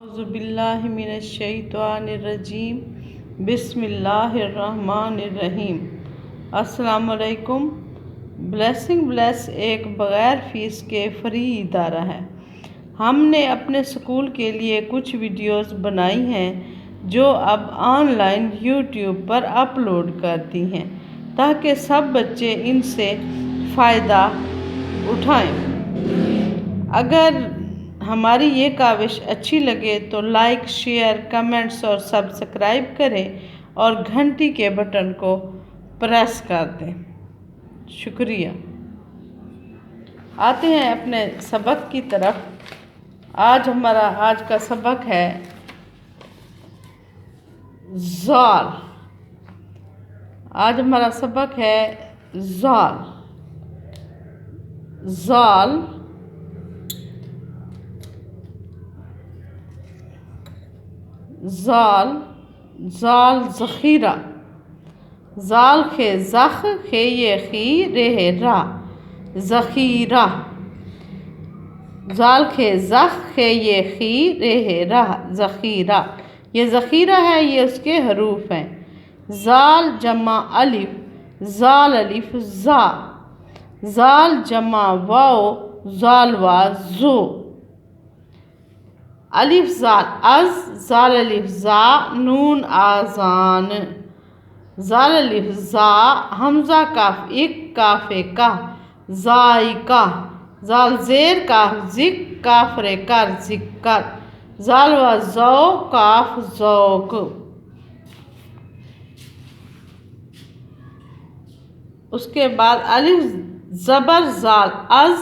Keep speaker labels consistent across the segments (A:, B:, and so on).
A: औज़ुबिल्लाहिमिनश्शैतानिर्रजीम बिस्मिल्लाहिर्रहमानिर्रहीम। अस्सलामुअलैकुम। Blessing bless एक बग़ैर फ़ीस के फ्री इदारा है। हमने अपने स्कूल के लिए कुछ वीडियोस बनाई हैं जो अब ऑनलाइन यूट्यूब पर अपलोड कर दी हैं ताकि सब बच्चे इनसे फ़ायदा उठाएं। अगर हमारी ये काविश अच्छी लगे तो लाइक, शेयर, कमेंट्स और सब्सक्राइब करें और घंटी के बटन को प्रेस कर दें। शुक्रिया। आते हैं अपने सबक की तरफ। हमारा आज का सबक है ज़ाल। हमारा सबक है ज़ाल। ज़ाल ज़ाल ज़ाल ज़ख़ीरा। ज़ाल खे ज़ख़ खे ये खी रे रा ज़ख़ीरा। ज़ाल खे ज़ख़ खे ये खी रे रा ज़ख़ीरा। ये ज़ख़ीरा है, ये उसके हरूफ हैं। ज़ाल जमा अलिफ, ज़ाल अलिफ ज़ा। ज़ाल जमा वाओ, ज़ाल वा ज़ो। अलिफ ज़ाल अज़, ज़ाल अलिफ ज़ा नून आज़ान। ज़ाल अलिफ ज़ा हमज़ा काफ इक काफ़े का ज़ाइका। ज़ाल ज़ेर काफ ज़िक काफ रे कर ज़िक्कर। ज़ाल व ज़ौ काफ ज़ौक। उसके बाद अलिफ ज़बर ज़ाल अज़,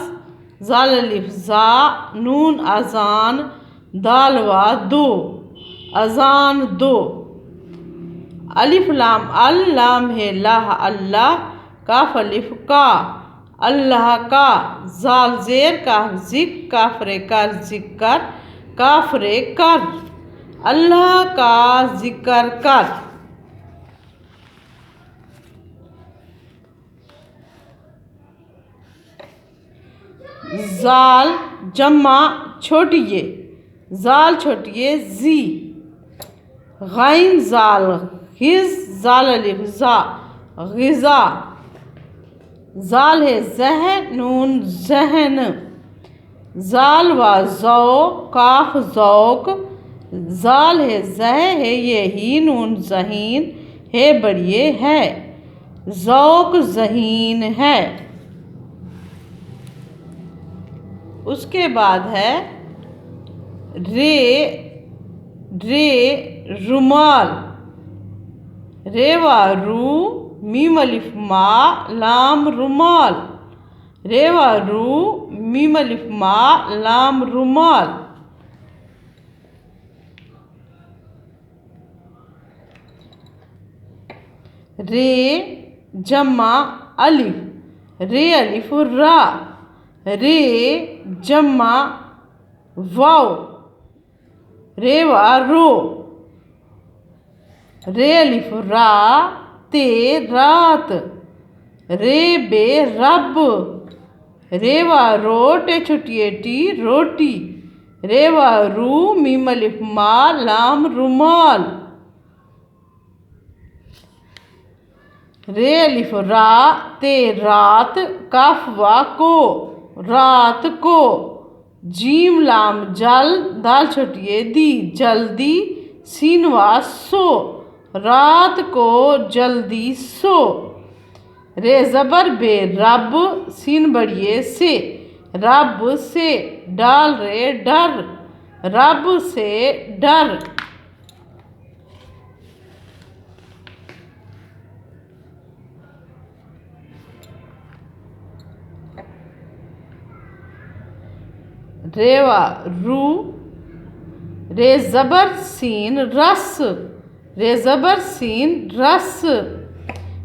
A: ज़ाल अलिफ ज़ा नून अज़ान दाल वा दो अज़ान दो। अलिफ लाम अल लाम है लाह अल्लाह काफ अलिफ का अल्लाह का। ज़ाल ज़ेर काफ ज़िक काफ रे कर ज़िक्कर काफ रे कर अल्लाह का ज़िक्र कर। ज़ाल जमा छोटिए, ज़ाल छोटिए ज़ी। गैन ज़ाल हिज़, ज़ाल अलिफ ज़ा ग़िज़ा। ज़ाल है ज़ह नून ज़हन। ज़ाल व ज़ौ काफ ज़ौक। ज़ाल है ज़ह है ये ही नून ज़हीन है बढ़िए है ज़ौक ज़हीन है। उसके बाद है रे रे रुमाल। रे व रू मीम अलिफ मा लाम रुमाल। रे व रू मीम अलिफ मा लाम रुमाल। रे जमा अलिफ, रे अलिफ रा। रे जमा वाओ, रे व रो। रे अलिफ रा ते रात। रे बे रब। रे व रो टे छुटिए टी रोटी। रे व रू मीम अलिफ मा लाम रुमाल। रे अलिफ रा ते रात काफ वा को रात को। जीम लाम जल दाल छोटिए दी जल्दी सीन वा सो रात को जल्दी सो। रे ज़बर बे रब सीन बढ़िए से रब से। डाल रे डर रब से डर। रे व रू रे ज़बर सीन रस। रे ज़बर सीन रस।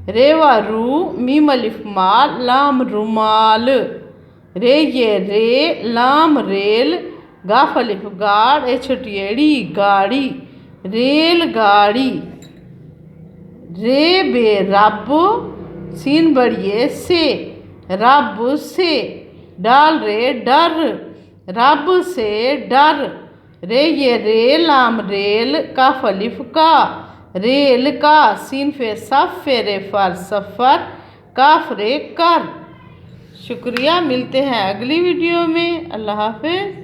A: रे व रू मीम अलिफ मा लाम रुमाल। रे ये रे लाम रेल गाफ अलिफ गाड़ ए छुटिएड़ी गाड़ी रेल गाड़ी। रे बे रब सीन बढ़िए से रब से। डाल रे डर रब से डर रे ये रे लाम रेल, काफ अलिफ का, रेल का, सीन फे सफ फेरे फर सफ़र, काफ रे कर। शुक्रिया, मिलते हैं अगली वीडियो में। अल्लाह हाफिज़।